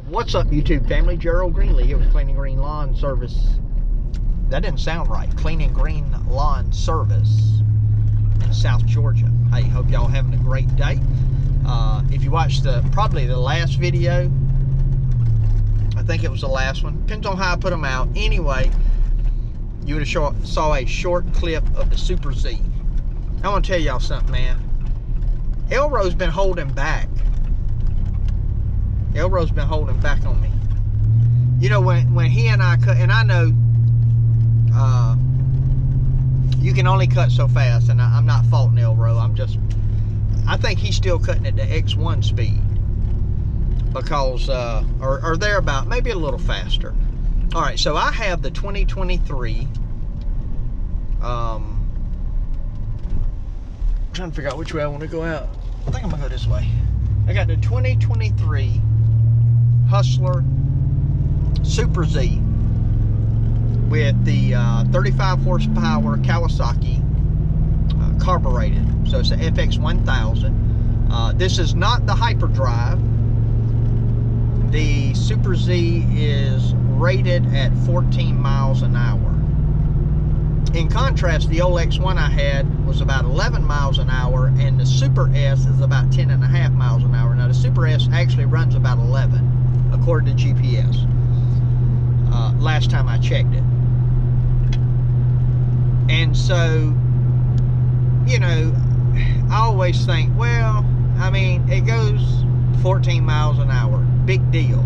What's up, YouTube family? Gerald Greenlee here with Clean and Green Lawn Service. That didn't sound right. Clean and Green Lawn Service in South Georgia. Hey, hope y'all having a great day. If you watched probably the last video, I think it was the last one. Depends on how I put them out. Anyway, you would have saw a short clip of the Super Z. I want to tell y'all something, man. Elroy's been holding back. Elroy's been holding back on me. You know, when he and I cut, and I know you can only cut so fast, and I'm not faulting Elroy. I think he's still cutting at the X1 speed because, or thereabout, maybe a little faster. All right, so I have the 2023. I'm trying to figure out which way I want to go out. I think I'm gonna go this way. I got the 2023 Hustler Super Z with the 35 horsepower Kawasaki carbureted. So it's the FX1000. This is not the Hyperdrive. The Super Z is rated at 14 miles an hour. In contrast, the old X1 I had was about 11 miles an hour, and the Super S is about 10.5 miles an hour. Now, the Super S actually runs about 11, according to GPS, last time I checked it. And so, you know, I always think, well, I mean, it goes 14 miles an hour. Big deal.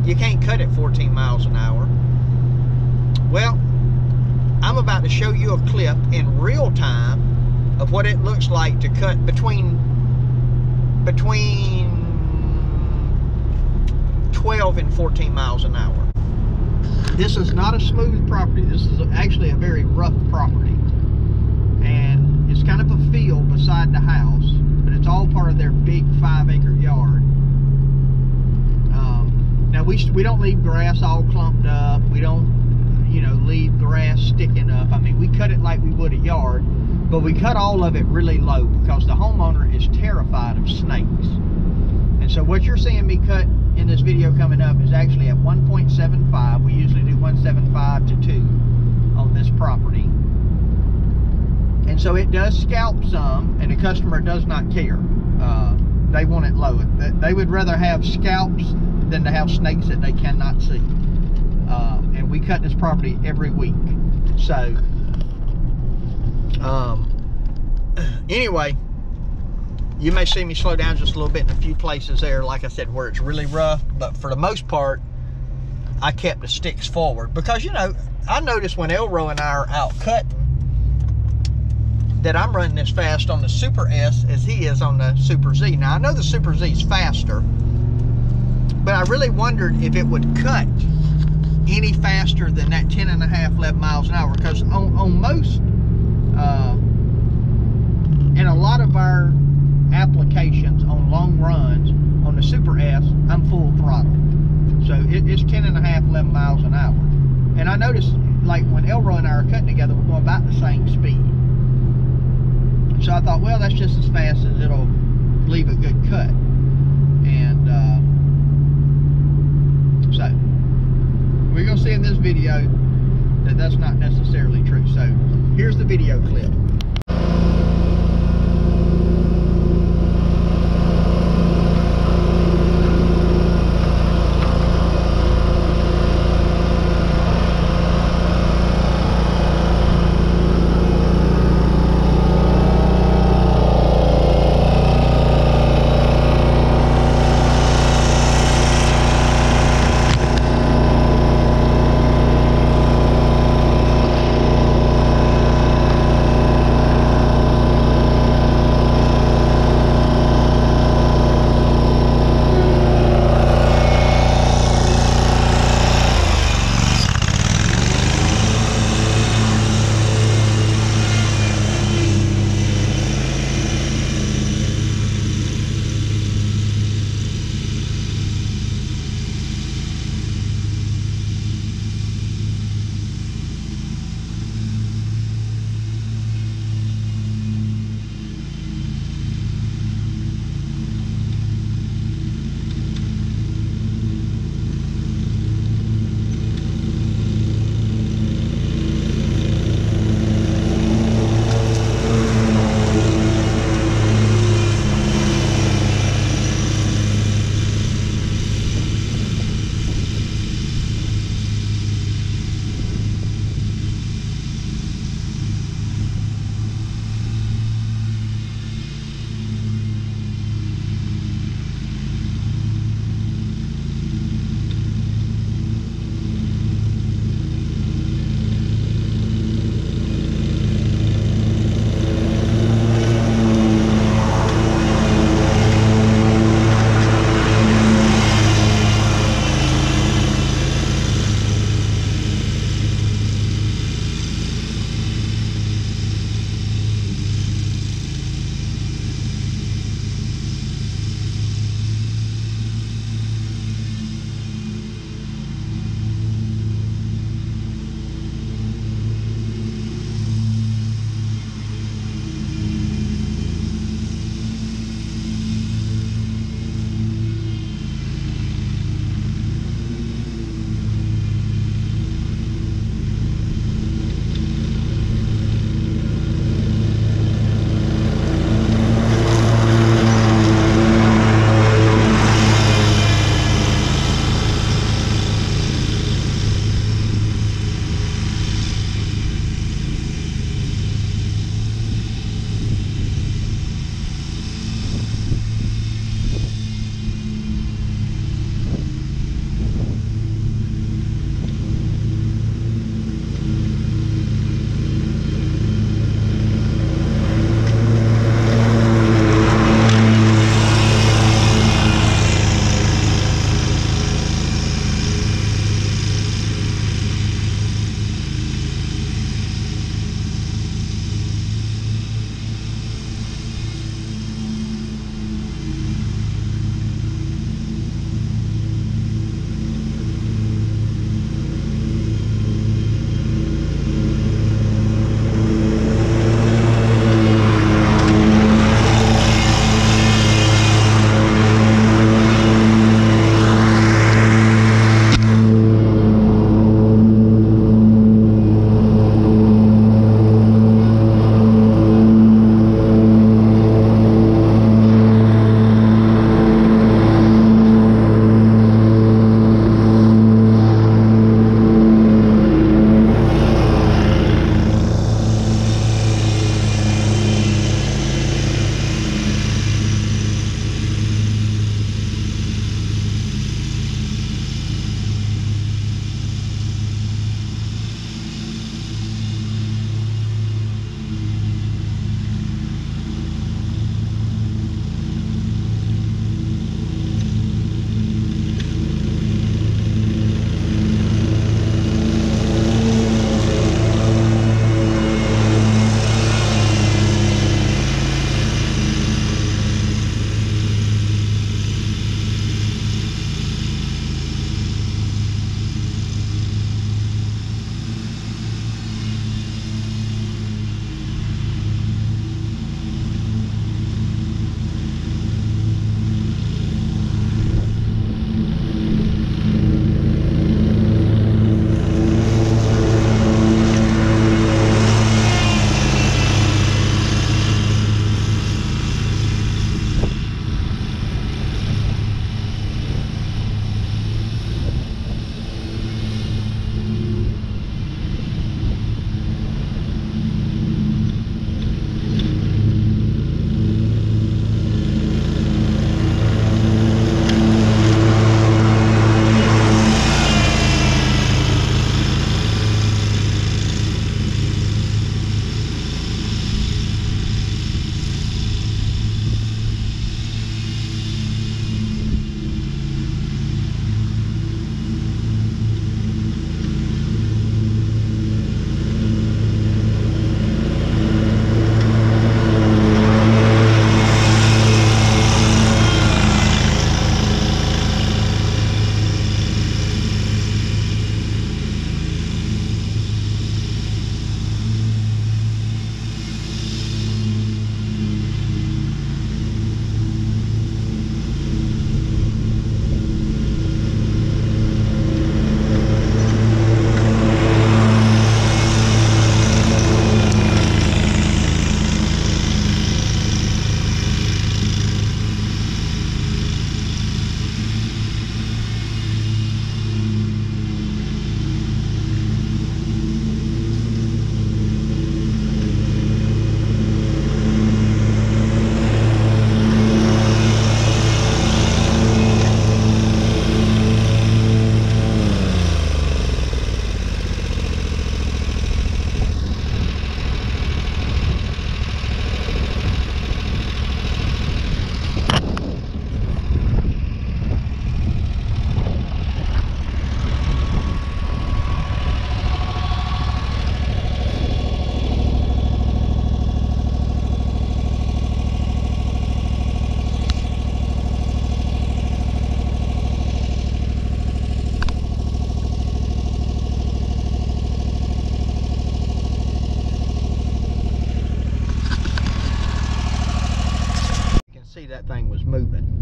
You can't cut it 14 miles an hour. Well, I'm about to show you a clip in real time of what it looks like to cut between 12 and 14 miles an hour. This is not a smooth property. This is actually a very rough property. And it's kind of a field beside the house, but it's all part of their big 5-acre yard. Now we don't leave grass all clumped up. We don't, you know, leave grass sticking up. I mean, we cut it like we would a yard, but we cut all of it really low because the homeowner is terrified of snakes. And so what you're seeing me cut in this video coming up is actually at 1.75. We usually do 1.75 to 2 on this property. And so it does scalp some, and the customer does not care. They want it low. They would rather have scalps than to have snakes that they cannot see. And we cut this property every week. So, anyway, you may see me slow down just a little bit in a few places there, like I said, where it's really rough. But for the most part, I kept the sticks forward. Because, you know, I noticed when Elroy and I are out cutting that I'm running as fast on the Super S as he is on the Super Z. Now, I know the Super Z is faster, but I really wondered if it would cut any faster than that 10.5, 11 miles an hour. Because on most, in a lot of our applications on long runs on the Super S, I'm full throttle. So it's 10.5, 11 miles an hour. And I noticed, like, when Elroy and I are cutting together, we're going about the same speed. So I thought, well, that's just as fast as it'll leave a good cut. And so we're going to see in this video that that's not necessarily true. So here's the video clip.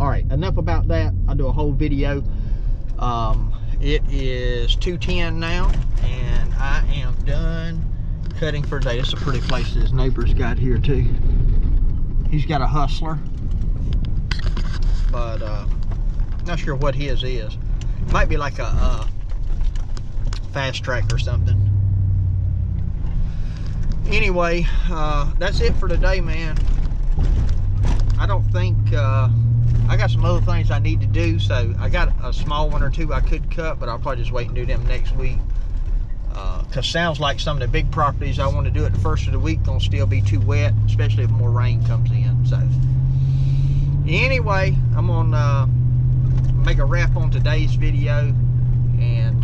All right, enough about that. I'll do a whole video. It is 2:10 now, and I am done cutting for the day. It's a pretty place his neighbor's got here too. He's got a Hustler, but not sure what his is. Might be like a Fast Track or something. Anyway, that's it for today, man. I don't think I got some other things I need to do, so I got a small one or two I could cut, but I'll probably just wait and do them next week. Because sounds like some of the big properties I want to do at the first of the week gonna still be too wet, especially if more rain comes in. So anyway, I'm gonna make a wrap on today's video, and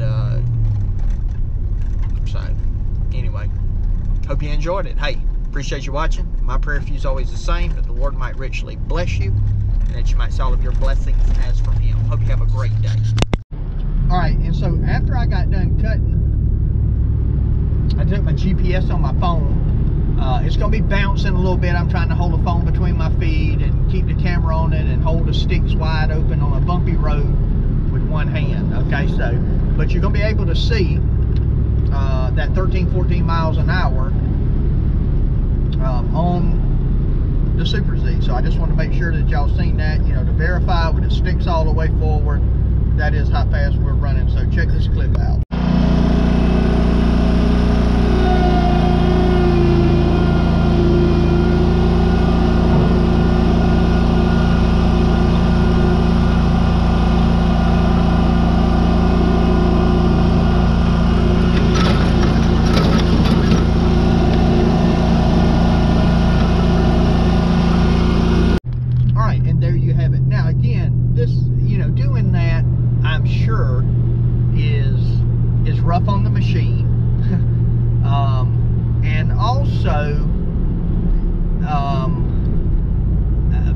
so anyway, hope you enjoyed it. Hey, appreciate you watching. My prayer for you is always the same, that the Lord might richly bless you, and that you might see all of your blessings as from Him. Hope you have a great day. All right, and so after I got done cutting, I took my GPS on my phone. It's going to be bouncing a little bit. I'm trying to hold the phone between my feet and keep the camera on it and hold the sticks wide open on a bumpy road with one hand. Okay, so, but you're going to be able to see that 13, 14 miles an hour on the Super Z. So I just want to make sure that y'all seen that, you know, to verify with the sticks all the way forward, that is how fast we're running. So check this clip out. Rough on the machine. And also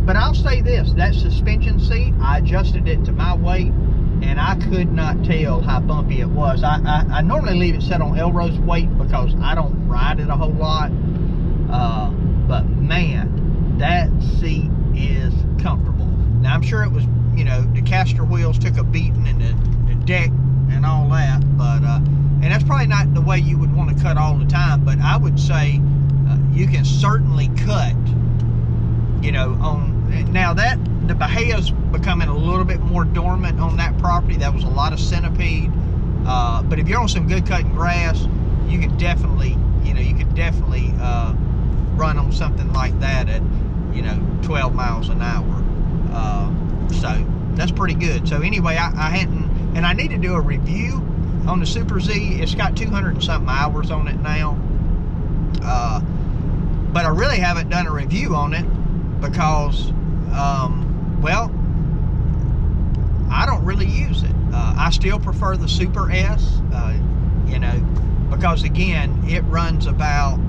but I'll say this, that suspension seat, I adjusted it to my weight, and I could not tell how bumpy it was. I normally leave it set on Elroy's weight because I don't ride it a whole lot, but man, that seat is comfortable. Now I'm sure it was, you know, the caster wheels took a beating, and the deck and all that, but and that's probably not the way you would want to cut all the time, but I would say you can certainly cut, you know, on now that the Bahia's becoming a little bit more dormant on that property. That was a lot of centipede, but if you're on some good cutting grass, you could definitely, you know, run on something like that at, you know, 12 miles an hour. So that's pretty good. So anyway, I hadn't, and I need to do a review on the Super Z. It's got 200 and something hours on it now. But I really haven't done a review on it because, well, I don't really use it. I still prefer the Super S, you know, because again, it runs about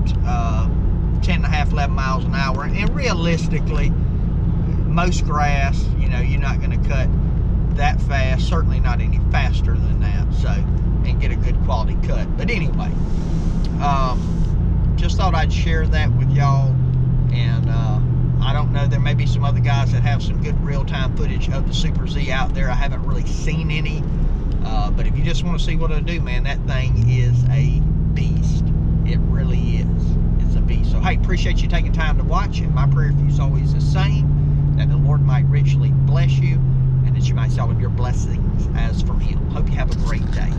10.5, 11 miles an hour. And realistically, most grass, you know, you're not going to cut that fast, certainly not any faster than that, so, and get a good quality cut. But anyway, just thought I'd share that with y'all. And I don't know, there may be some other guys that have some good real-time footage of the Super Z out there. I haven't really seen any, but if you just want to see what I do, man, that thing is a beast. It really is. It's a beast. So hey, appreciate you taking time to watch, and my prayer for you is always the same, that the Lord might richly bless you, and that you might see all of your blessings as from Him. Hope you have a great day.